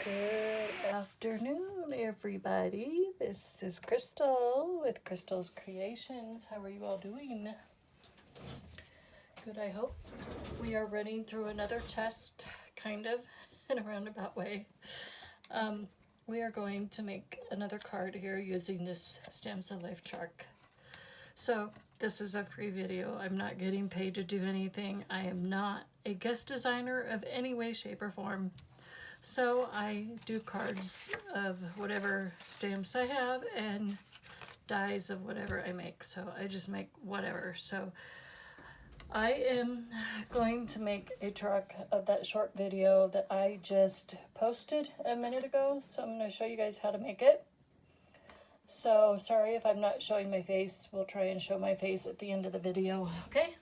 Good afternoon, everybody. This is Crystal with Crystal's Creations. How are you all doing? Good, I hope. We are running through another test, kind of, in a roundabout way. We are going to make another card here using this Stamps of Life truck. So, this is a free video. I'm not getting paid to do anything. I am not a guest designer of any way, shape, or form. So I do cards of whatever stamps I have and dies of whatever I make. So I just make whatever. So I am going to make a truck of that short video that I just posted a minute ago. So I'm going to show you guys how to make it. So sorry if I'm not showing my face. We'll try and show my face at the end of the video, okay?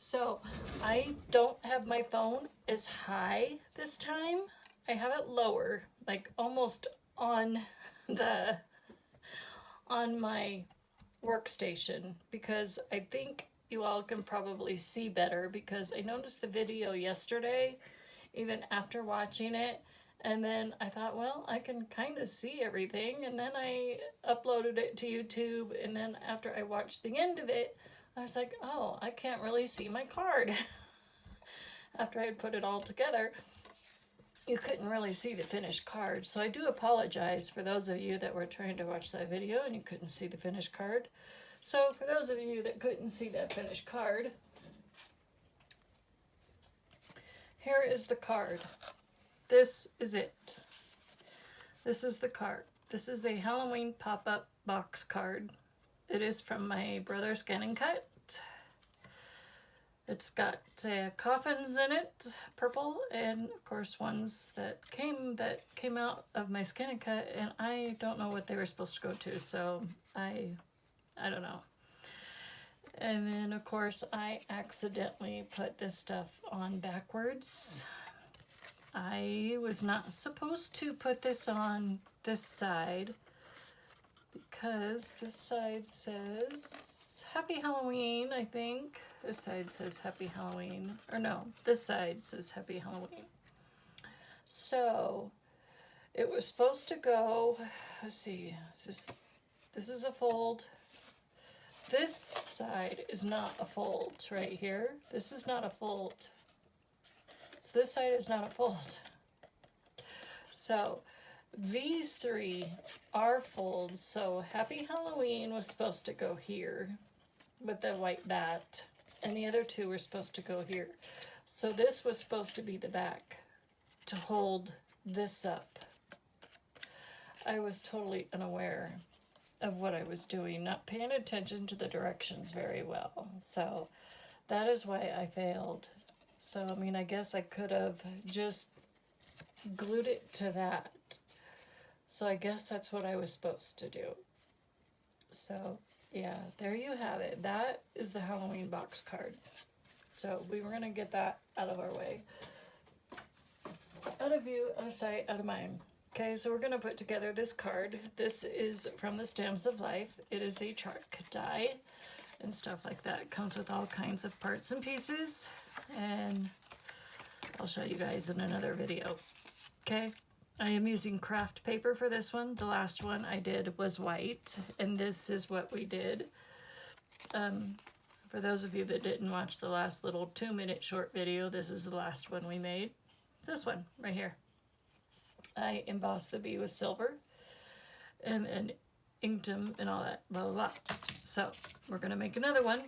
So I don't have my phone as high this time. I have it lower, like almost on my workstation, because I think you all can probably see better, because I noticed the video yesterday, even after watching it, and then I thought, well, I can kind of see everything, and then I uploaded it to YouTube, and then after I watched the end of it, I was like, oh, I can't really see my card. After I had put it all together, you couldn't really see the finished card. So I do apologize for those of you that were trying to watch that video and you couldn't see the finished card. So for those of you that couldn't see that finished card, here is the card. This is it. This is the card. This is a Halloween pop-up box card. It is from my brother Scan and Cut. It's got coffins in it, purple, and of course ones that came out of my Scan and Cut, and I don't know what they were supposed to go to, so I don't know. And then of course I accidentally put this stuff on backwards. I was not supposed to put this on this side, because this side says Happy Halloween, I think. This side says Happy Halloween. Or no, this side says Happy Halloween. So it was supposed to go, let's see, this is a fold. This side is not a fold right here. This is not a fold. So this side is not a fold. So these three are folds, so Happy Halloween was supposed to go here with the white bat, and the other two were supposed to go here. So this was supposed to be the back to hold this up. I was totally unaware of what I was doing, not paying attention to the directions very well. So that is why I failed. So, I mean, I guess I could have just glued it to that. So I guess that's what I was supposed to do. So yeah, there you have it. That is the Halloween box card. So we were going to get that out of our way. Out of view, out of sight, out of mind. Okay, so we're going to put together this card. This is from the Stamps of Life. It is a truck die and stuff like that. It comes with all kinds of parts and pieces. And I'll show you guys in another video. Okay. I am using craft paper for this one. The last one I did was white, and this is what we did. For those of you that didn't watch the last little 2-minute short video, this is the last one we made. This one right here. I embossed the bee with silver and inked them and all that, blah, blah, blah. So we're going to make another one.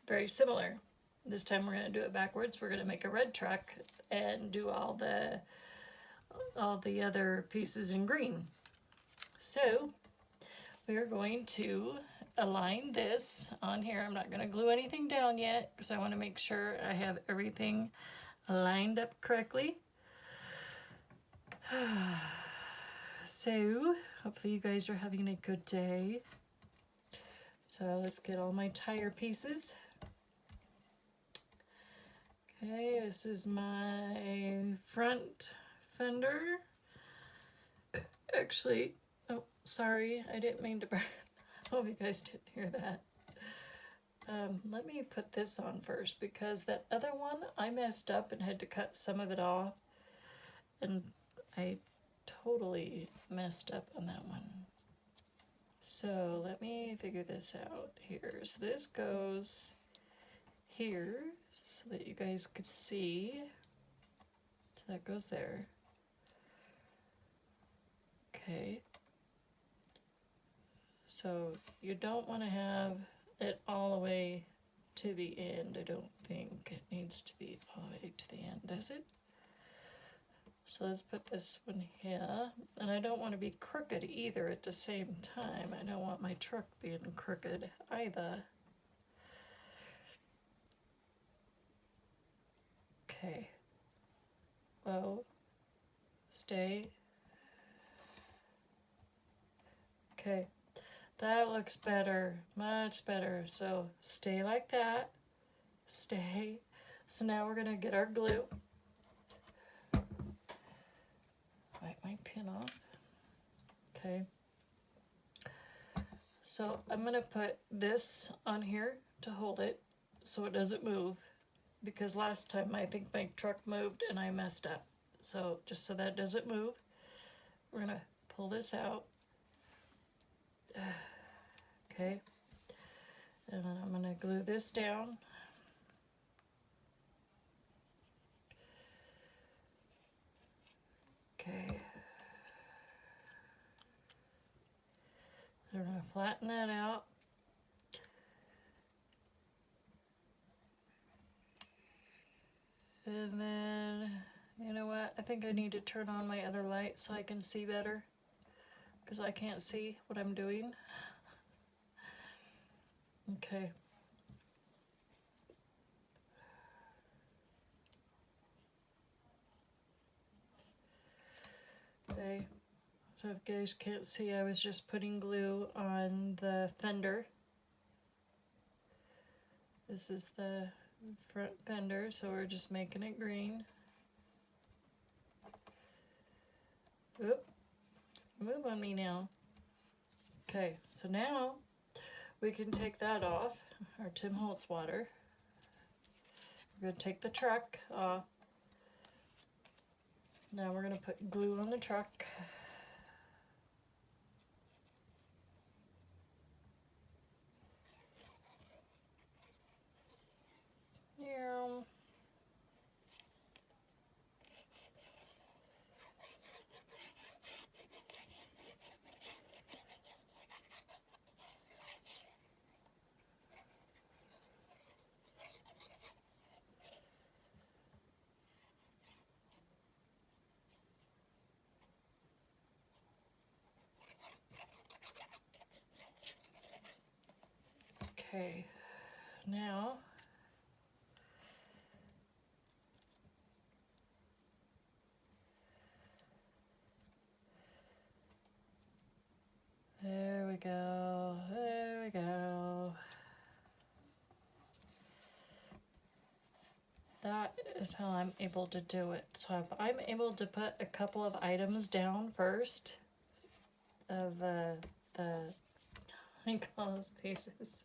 Very similar. This time we're going to do it backwards. We're going to make a red truck and do all the other pieces in green. So we are going to align this on here. I'm not going to glue anything down yet because I want to make sure I have everything lined up correctly. So hopefully you guys are having a good day. So let's get all my tire pieces. Okay, this is my front fender. Actually, oh, sorry, I didn't mean to burn. I hope you guys didn't hear that. Let me put this on first, because that other one I messed up and had to cut some of it off. and I totally messed up on that one. So let me figure this out here. So this goes here so that you guys could see. So that goes there. Okay. So you don't want to have it all the way to the end. I don't think it needs to be all the way to the end, does it? So let's put this one here. And I don't want to be crooked either at the same time. I don't want my truck being crooked either. Okay. Whoa. Stay. Okay. That looks better. Much better. So stay like that. Stay. So now we're going to get our glue. Wipe my pin off. Okay. So I'm going to put this on here to hold it so it doesn't move, because last time I think my truck moved and I messed up. So just so that doesn't move, we're going to pull this out. Okay. And then I'm going to glue this down. Okay. We're going to flatten that out. And then, you know what? I think I need to turn on my other light so I can see better, because I can't see what I'm doing. Okay. Okay. So if you guys can't see, I was just putting glue on the fender. This is the front fender, so we're just making it green. Oop, move on me now. Okay, so now we can take that off, our Tim Holtz water. We're gonna take the truck off. Now we're gonna put glue on the truck. Yeah. Okay, now there we go, there we go. That is how I'm able to do it. So if I'm able to put a couple of items down first of the I call those pieces,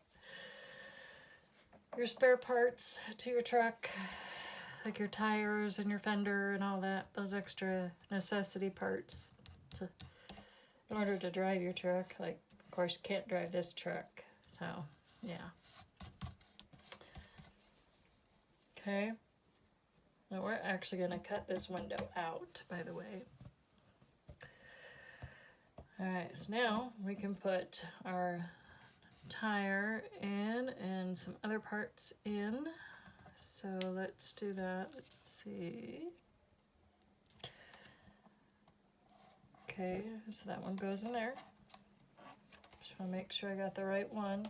your spare parts to your truck, like your tires and your fender and all that, those extra necessity parts to, in order to drive your truck. Like, of course, you can't drive this truck, so yeah. Okay. Now we're actually going to cut this window out, by the way. Alright, so now we can put our tire in and some other parts in. So let's do that. Let's see. Okay, so that one goes in there. Just want to make sure I got the right one.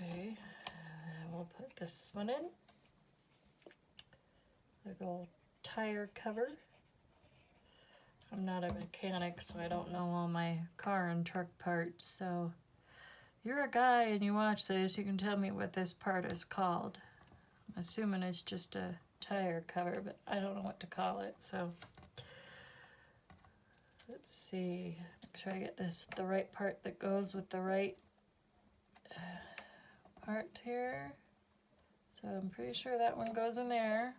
Okay, and we'll put this one in. The old tire cover. I'm not a mechanic, so I don't know all my car and truck parts, so if you're a guy and you watch this, you can tell me what this part is called. I'm assuming it's just a tire cover, but I don't know what to call it, so let's see. Make sure I get this the right part that goes with the right part here. So I'm pretty sure that one goes in there.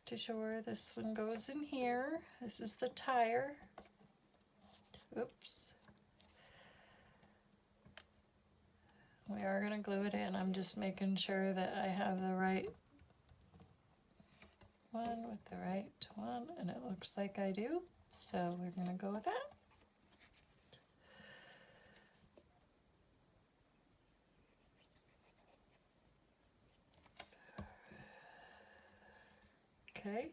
Pretty sure this one goes in here. This is the tire. Oops. We are going to glue it in. I'm just making sure that I have the right one with the right one, and it looks like I do. So we're going to go with that. Okay.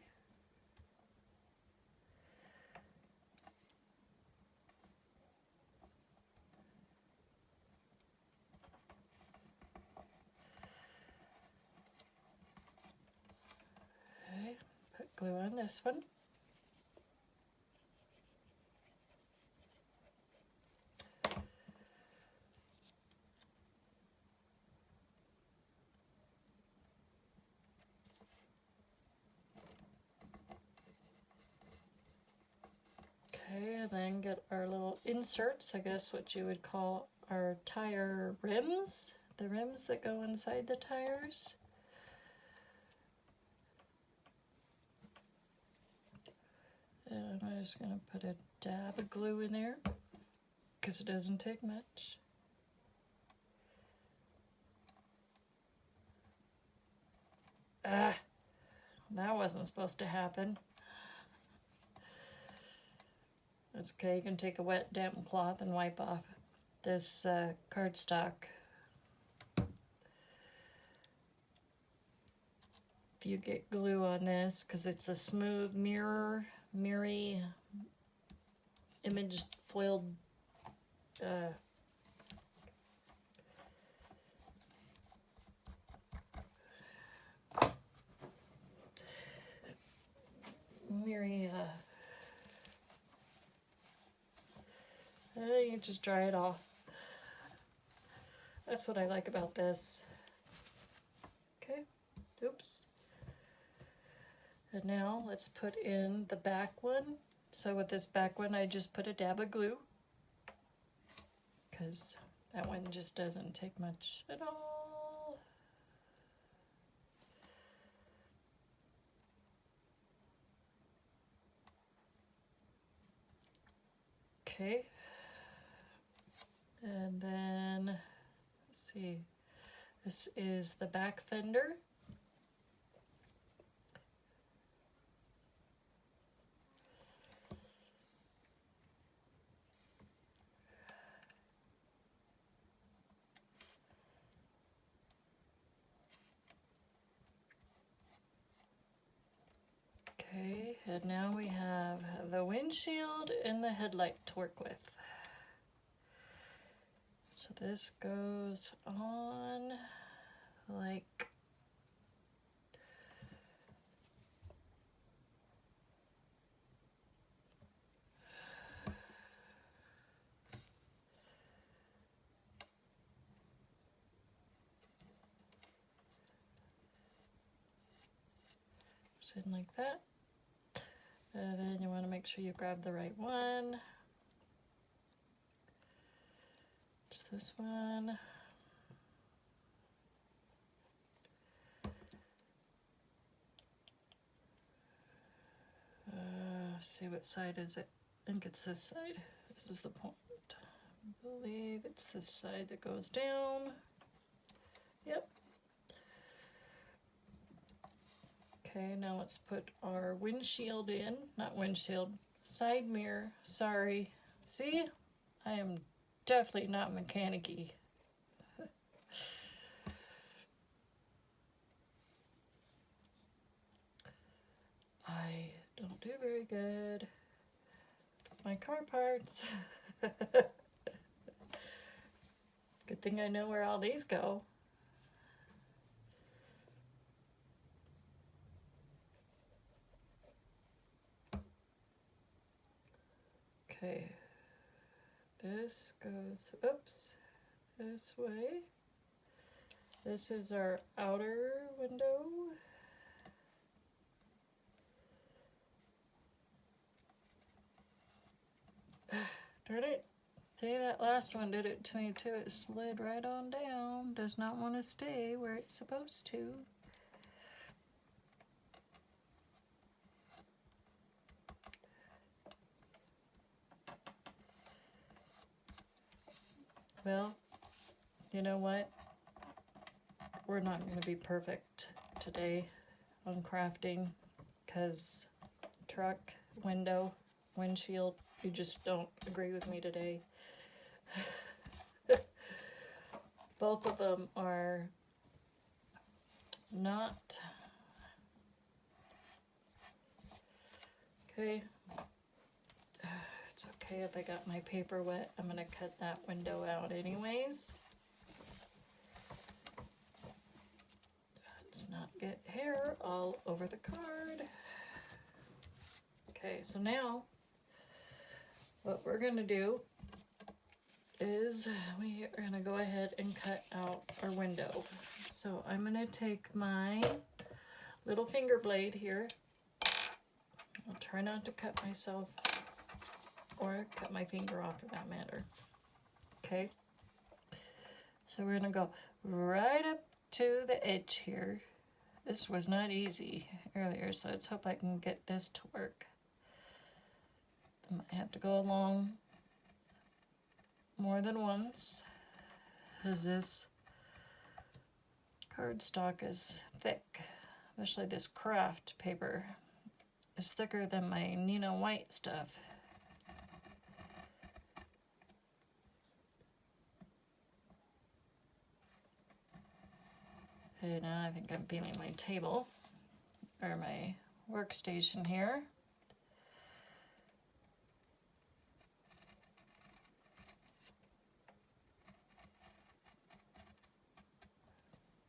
Okay, put glue on this one. Okay, and then get our little inserts, I guess what you would call our tire rims, the rims that go inside the tires. And I'm just going to put a dab of glue in there because it doesn't take much. Ah, that wasn't supposed to happen. It's okay, you can take a wet, damp cloth and wipe off this cardstock. If you get glue on this, because it's a smooth mirrory, image foiled you just dry it off. That's what I like about this. Okay, oops. And now let's put in the back one. So with this back one, I just put a dab of glue because that one just doesn't take much at all. Okay. And then, let's see, this is the back fender. Okay, and now we have the windshield and the headlight to work with. So this goes on like in like that. And then you want to make sure you grab the right one. It's this one. See what side is it? I think it's this side. This is the point. I believe it's this side that goes down. Yep. Okay, now let's put our windshield in. Not windshield, side mirror. Sorry. See? I am definitely not mechanic-y. I don't do very good with my car parts. Good thing I know where all these go. Okay, this goes, oops, this way. This is our outer window. Darn it. See, that last one did it to me too. It slid right on down. Does not want to stay where it's supposed to. Well, you know what? We're not going to be perfect today on crafting because truck, window, windshield, you just don't agree with me today. Both of them are not okay. It's okay if I got my paper wet. I'm gonna cut that window out anyways. Let's not get hair all over the card. Okay, so now what we're gonna do is we are gonna go ahead and cut out our window. So I'm gonna take my little finger blade here. I'll try not to cut myself or cut my finger off for that matter. Okay, so we're gonna go right up to the edge here. This was not easy earlier, so let's hope I can get this to work. I might have to go along more than once, because this cardstock is thick, especially this craft paper is thicker than my Nina White stuff. Okay, now I think I'm feeling my table, or my workstation here.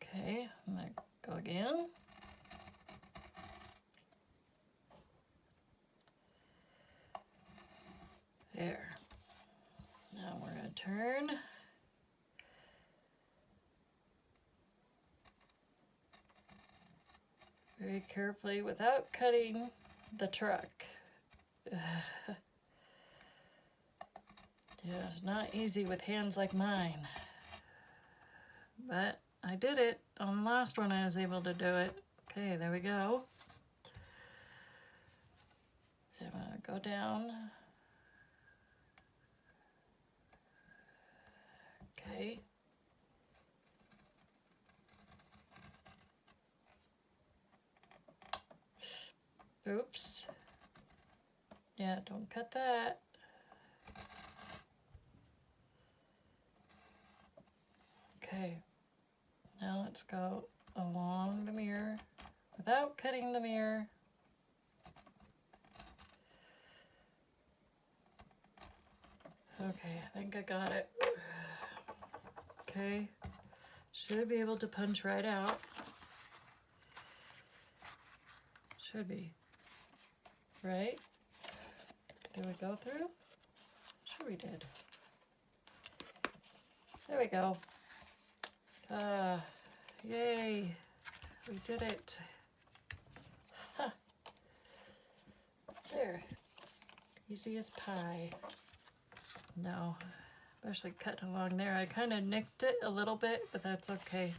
Okay, I'm gonna go again. There. Now we're gonna turn. Very carefully without cutting the truck. Yeah, it's not easy with hands like mine. But I did it. On the last one I was able to do it. Okay, there we go. I'm gonna go down. Okay. Oops. Yeah, don't cut that. Okay. Now let's go along the mirror without cutting the mirror. Okay, I think I got it. Okay. Should be able to punch right out. Should be. Right? Did we go through? Sure we did. There we go. Yay. We did it. Huh. There. Easy as pie. No. Especially cutting along there. I kind of nicked it a little bit, but that's okay.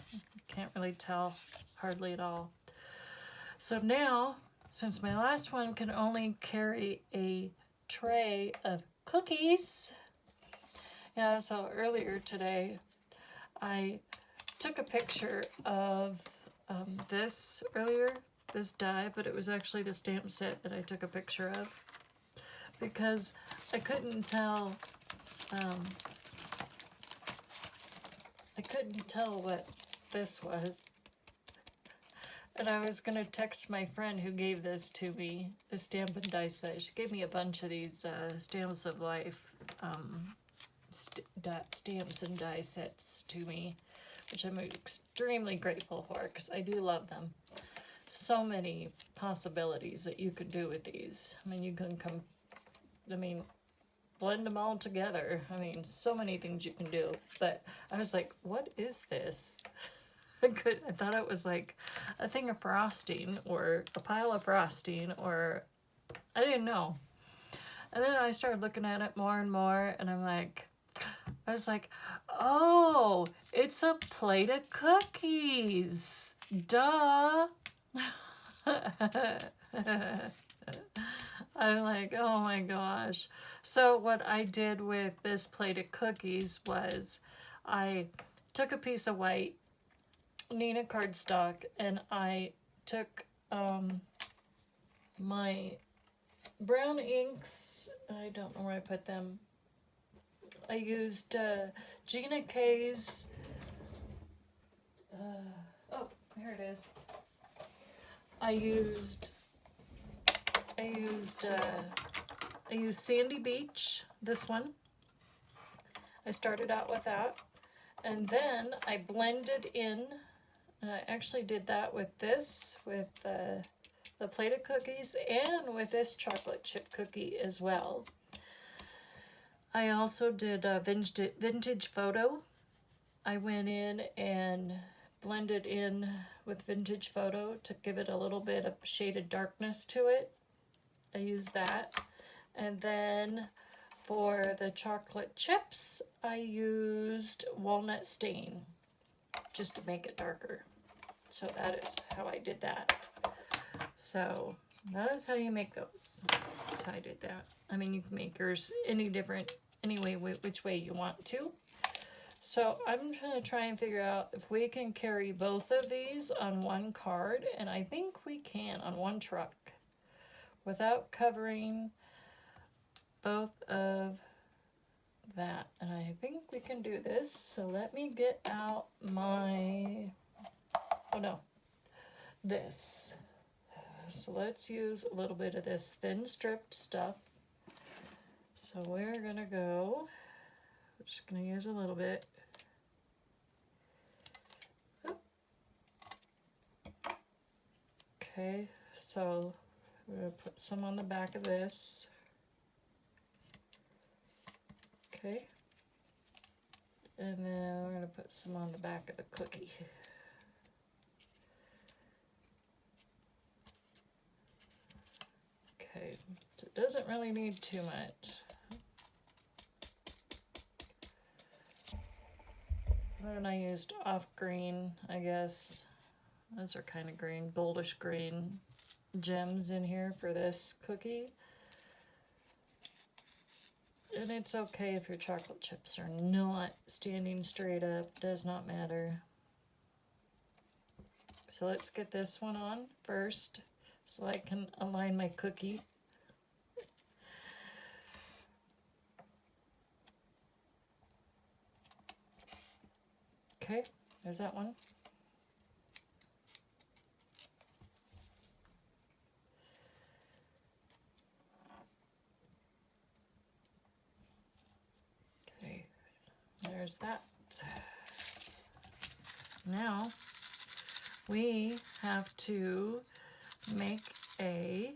Can't really tell hardly at all. So now, since my last one can only carry a tray of cookies, yeah, so earlier today I took a picture of this die, but it was actually the stamp set that I took a picture of because I couldn't tell what this was. And I was going to text my friend who gave this to me, the stamp and die set. She gave me a bunch of these Stamps of Life stamps and die sets to me, which I'm extremely grateful for because I do love them. So many possibilities that you can do with these. I mean, you can blend them all together. I mean, so many things you can do. But I was like, what is this? I thought it was like a thing of frosting or a pile of frosting, or I didn't know. And then I started looking at it more and more, and I was like, oh, it's a plate of cookies. Duh. I'm like, oh my gosh. So what I did with this plate of cookies was I took a piece of white Nina cardstock and I took my brown inks. I don't know where I put them. I used Gina K's. Oh, here it is. I used Sandy Beach, this one. I started out with that. And then I blended in, and I actually did that with this, with the plate of cookies, and with this chocolate chip cookie as well. I also did a vintage photo. I went in and blended in with vintage photo to give it a little bit of shaded darkness to it. I used that. And then for the chocolate chips, I used walnut stain just to make it darker. So that is how I did that. So that is how you make those. That's how I did that. I mean, you can make yours any way, which way you want to. So I'm going to try and figure out if we can carry both of these on one card, and I think we can on one truck without covering both of that. And I think we can do this. So let me get out my, oh no, this. So let's use a little bit of this thin stripped stuff. So we're gonna go, we're just gonna use a little bit. Okay, so we're gonna put some on the back of this. Okay, and then we're gonna put some on the back of the cookie. Okay, so it doesn't really need too much. And I used off green, I guess. Those are kind of green, goldish green gems in here for this cookie. And it's okay if your chocolate chips are not standing straight up, does not matter. So let's get this one on first so I can align my cookie. Okay, there's that one. Okay, there's that. Now we have to make a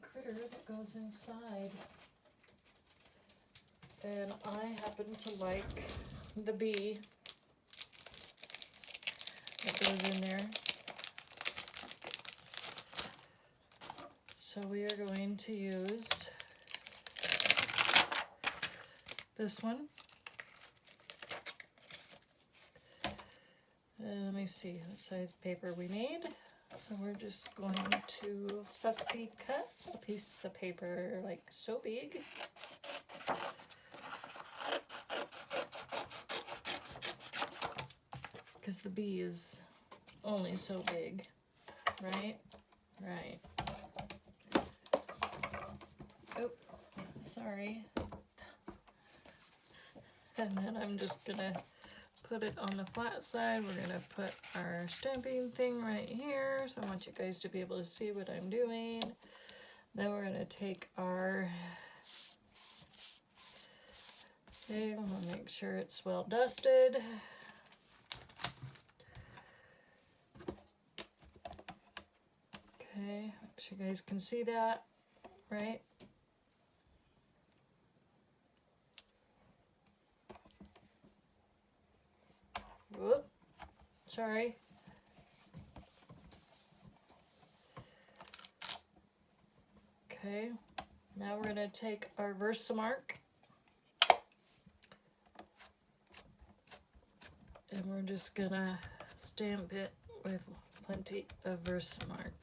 critter that goes inside. And I happen to like the bee that goes in there. So we are going to use this one. Let me see what size paper we need. So we're just going to fussy cut a piece of paper like so big. Because the bee is only so big, right? Right. Oh, sorry. And then I'm just gonna put it on the flat side. We're gonna put our stamping thing right here. So I want you guys to be able to see what I'm doing. Then we're gonna take our thing. I'm gonna make sure it's well dusted. Okay, so you guys can see that, right? sorry. Okay, now we're going to take our Versamark and we're just going to stamp it with plenty of Versamark.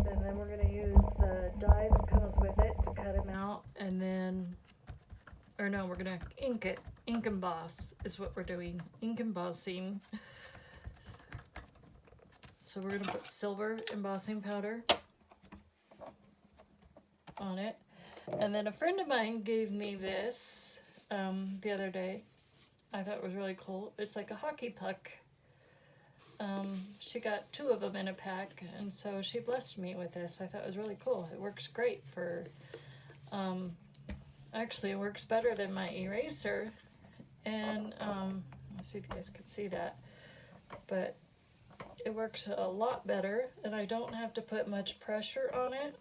And then we're going to use the die that comes with it to cut them out, and then, or no, we're going to ink it. Ink emboss is what we're doing. Ink embossing. So we're going to put silver embossing powder on it. And then a friend of mine gave me this the other day. I thought it was really cool. It's like a hockey puck. She got 2 of them in a pack, and so she blessed me with this. I thought it was really cool. It works great for, actually it works better than my eraser. And let's see if you guys can see that. But it works a lot better, and I don't have to put much pressure on it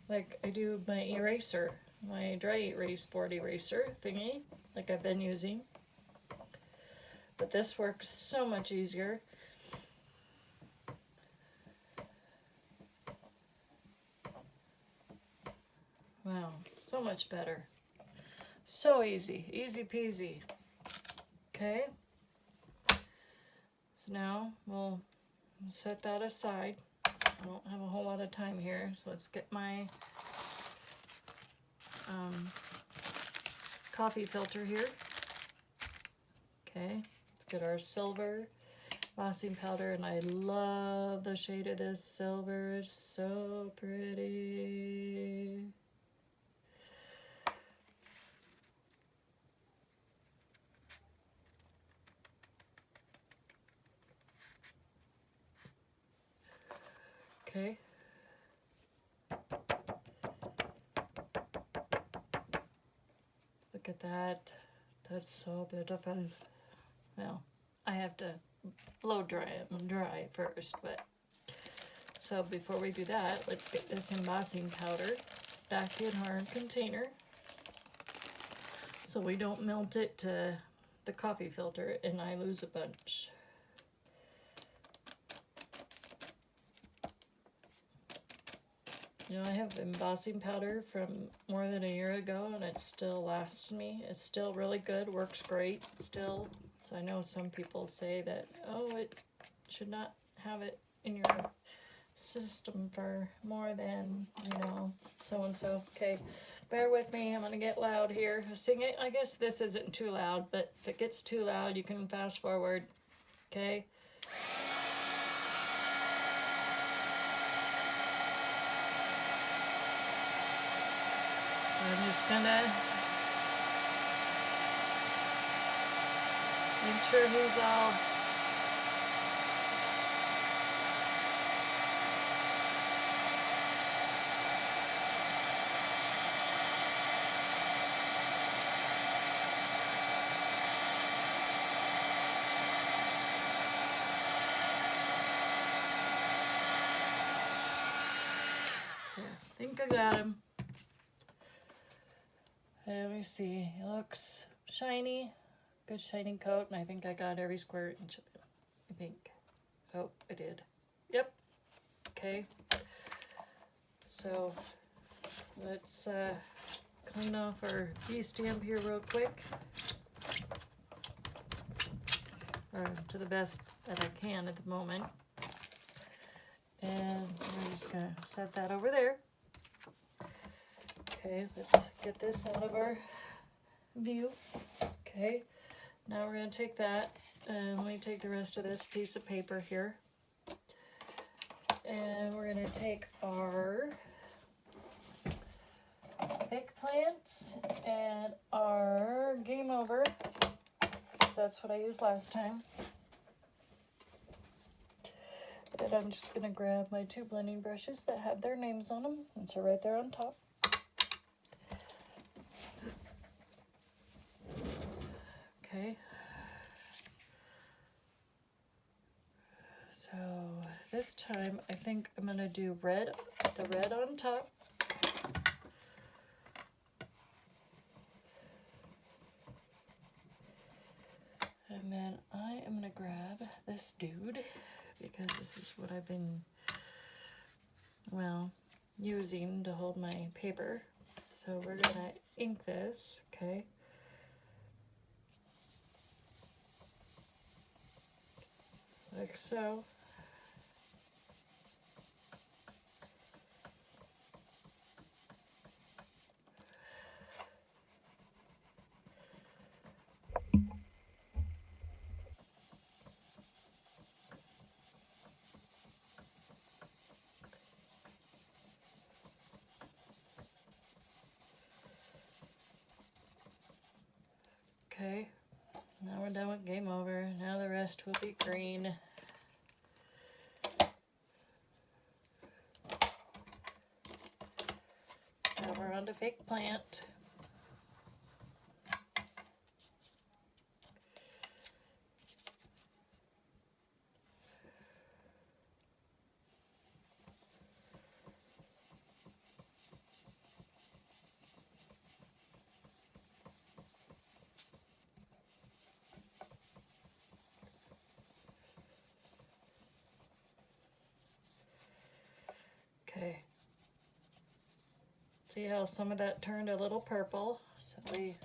like I do my eraser, my dry erase board eraser thingy, like I've been using. But this works so much easier. Wow, so much better. So easy, easy peasy. Okay, so now we'll set that aside. I don't have a whole lot of time here, so let's get my coffee filter here. Okay, let's get our silver embossing powder, and I love the shade of this silver. It's so pretty. Okay. Look at that. That's so beautiful. Well, I have to blow dry them dry first, but so before we do that, let's get this embossing powder back in our container so we don't melt it to the coffee filter and I lose a bunch. You know, I have embossing powder from more than a year ago, and it still lasts me. It's still really good, works great still. So I know some people say that, oh, it should not have it in your system for more than, you know, so-and-so. Okay, bear with me. I'm going to get loud here. Sing it. I guess this isn't too loud, but if it gets too loud, you can fast forward. Okay? I'm just gonna make sure he's all I think I got him. Let me see. It looks shiny. Good shining coat, and I think I got every square inch of it. I think. Oh, I did. Yep. Okay. So let's clean off our V-stamp here real quick. Or to the best that I can at the moment. And we're just going to set that over there. Okay, let's get this out of our view. Okay, now we're going to take that and let me take the rest of this piece of paper here. And we're going to take our Eggplant and our Game Over. That's what I used last time. And I'm just going to grab my 2 blending brushes that have their names on them. And so right there on top. Okay. So this time I think I'm going to do red, the red on top. this dude because this is what I've been, well, using to hold my paper. So we're gonna ink this, okay? Like so. Okay, now we're done with game over. Now the rest will be green. Now we're on to Eggplant. Okay. See how some of that turned a little purple? So we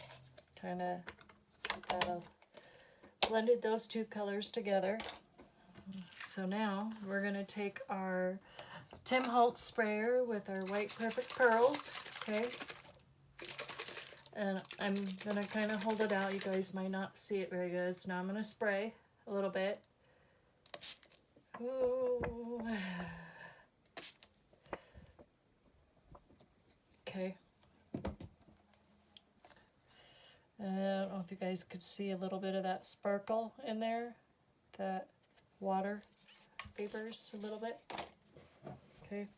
kind of blended those two colors together. So now we're going to take our Tim Holtz sprayer with our White Perfect Pearls, okay? And I'm going to kind of hold it out. You guys might not see it very good. So now I'm going to spray a little bit. Ooh. Okay. I don't know if you guys could see a little bit of that sparkle in there, that water vapors a little bit. Okay.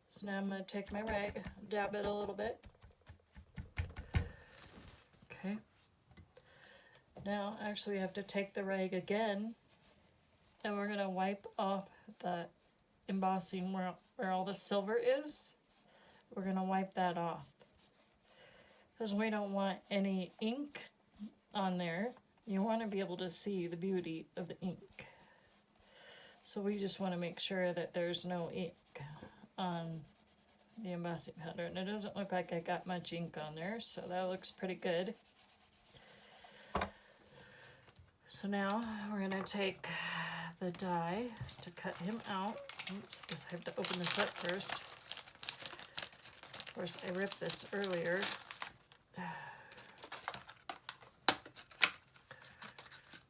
So now I'm going to take my rag, dab it a little bit. Okay. Now actually we have to take the rag again and we're going to wipe off the embossing where all the silver is. We're going to wipe that off because we don't want any ink on there. You want to be able to see the beauty of the ink. So we just want to make sure that there's no ink on the embossing powder. And it doesn't look like I got much ink on there, so that looks pretty good. So now we're going to take the die to cut him out. Oops, I guess I have to open this up first. Of course, I ripped this earlier.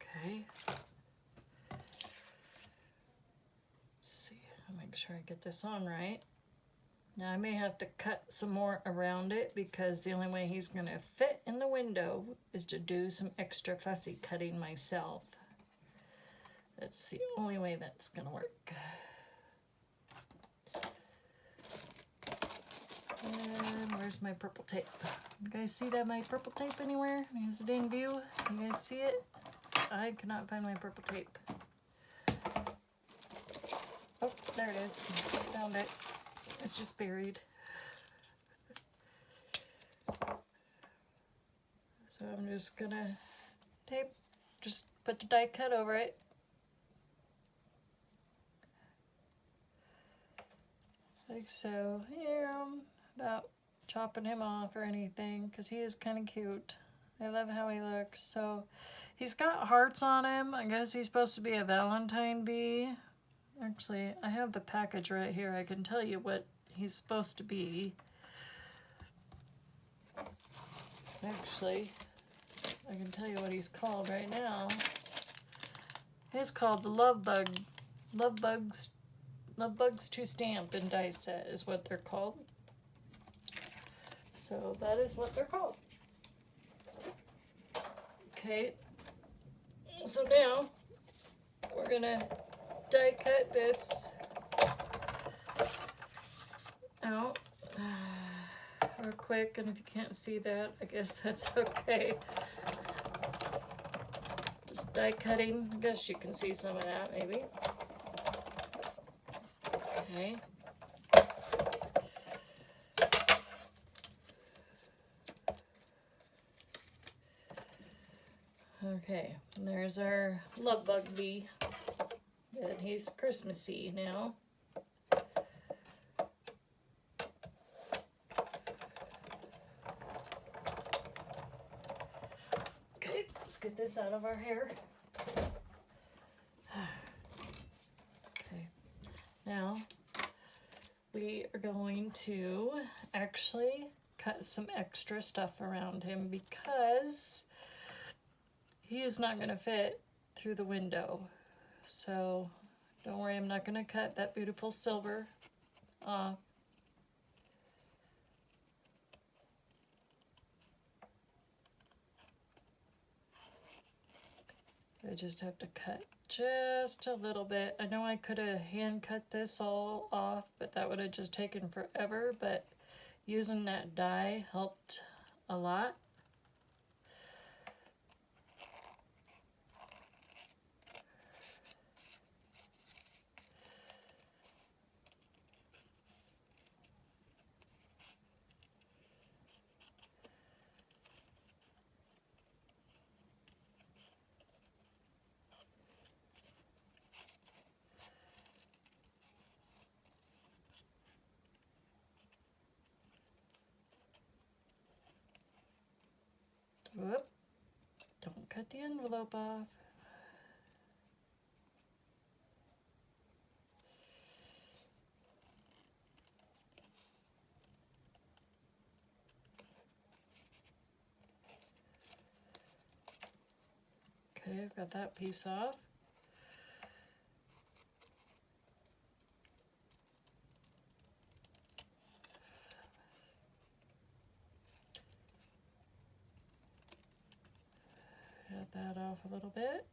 Okay. Let's see, I'll make sure I get this on right. Now I may have to cut some more around it because the only way he's going to fit in the window is to do some extra fussy cutting myself. That's the only way that's going to work. And where's my purple tape? You guys see that my purple tape anywhere? Is it in view? You guys see it? I cannot find my purple tape. Oh, there it is. Found it. It's just buried. So I'm just gonna tape, just put the die cut over it. Like so. Here I'm about chopping him off or anything because he is kind of cute. I love how he looks. So he's got hearts on him. I guess he's supposed to be a Valentine bee. Actually, I have the package right here. I can tell you what he's supposed to be. Actually, I can tell you what he's called right now. He's called the Love Bug. Love Bugs to Stamp and Die Set is what they're called. So that is what they're called. Okay. So now we're gonna die cut this out real quick, and if you can't see that, I guess that's okay. Just die cutting. I guess you can see some of that maybe. Okay. Okay, and there's our love bug bee. And he's Christmassy now. Okay, let's get this out of our hair. Okay, now we are going to actually cut some extra stuff around him because he is not going to fit through the window. So don't worry, I'm not going to cut that beautiful silver off. I just have to cut just a little bit. I know I could have hand cut this all off, but that would have just taken forever, but using that die helped a lot. Whoop. Don't cut the envelope off. Okay, I've got that piece off. Cut that off a little bit.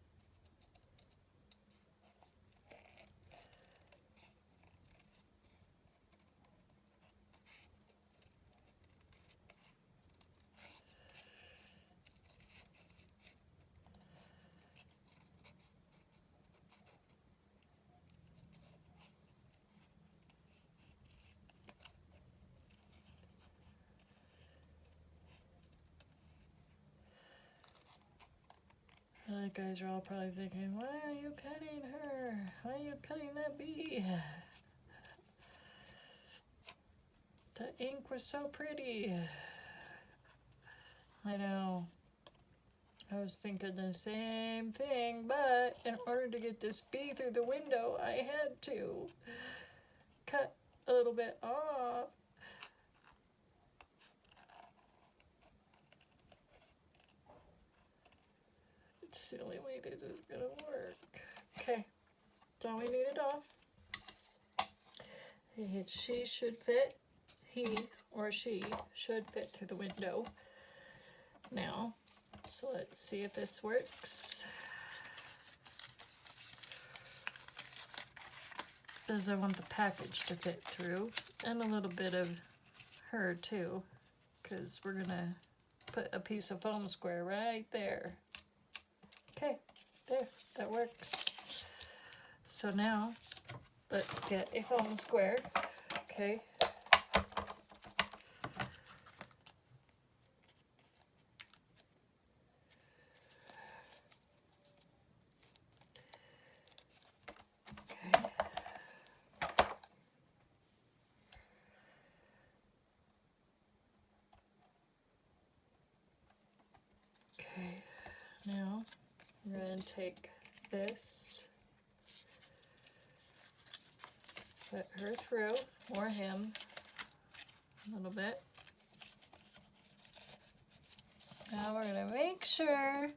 You guys are all probably thinking, why are you cutting her? Why are you cutting that bee? The ink was so pretty. I know. I was thinking the same thing, but in order to get this bee through the window, I had to cut a little bit off. It's the only way this is gonna work. Okay, so we need it off. She should fit, he or she should fit through the window now. So let's see if this works. Because I want the package to fit through, and a little bit of her too, because we're gonna put a piece of foam square right there. Okay, there, that works. So now, let's get a foam square, okay. Okay, now we're going to take this, put her through, or him, a little bit. Now we're going to make sure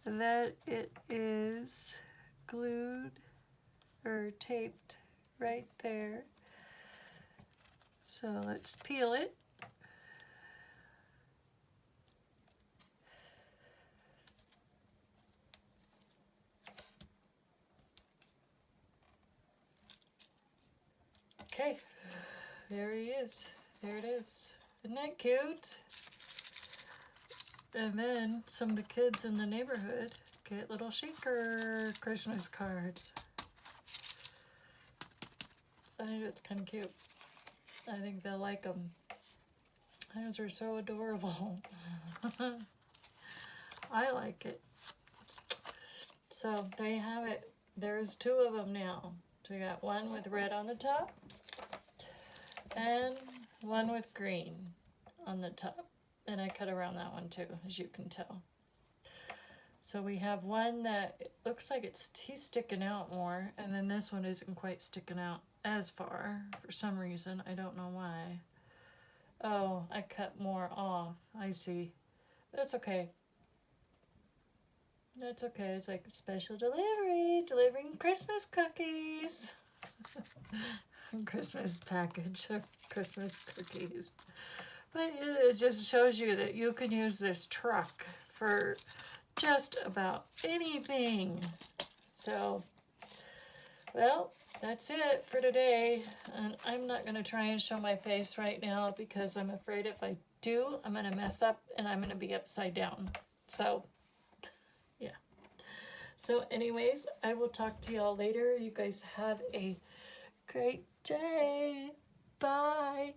that it is glued or taped right there. So let's peel it. Okay, there he is. There it is. Isn't that cute? And then some of the kids in the neighborhood get little shaker Christmas cards. I think that's kind of cute. I think they'll like them. Those are so adorable. I like it. So there you have it. There's two of them now. So we got one with red on the top and one with green on the top. And I cut around that one too, as you can tell. So we have one that it looks like he's sticking out more, and then this one isn't quite sticking out as far for some reason. I don't know why. Oh, I cut more off. I see. That's okay. That's okay. It's like special delivery, delivering Christmas cookies. Christmas package of Christmas cookies. But it just shows you that you can use this truck for just about anything. So, well, that's it for today. And I'm not going to try and show my face right now because I'm afraid if I do, I'm going to mess up and I'm going to be upside down. So, yeah. So anyways, I will talk to y'all later. You guys have a great day. Bye.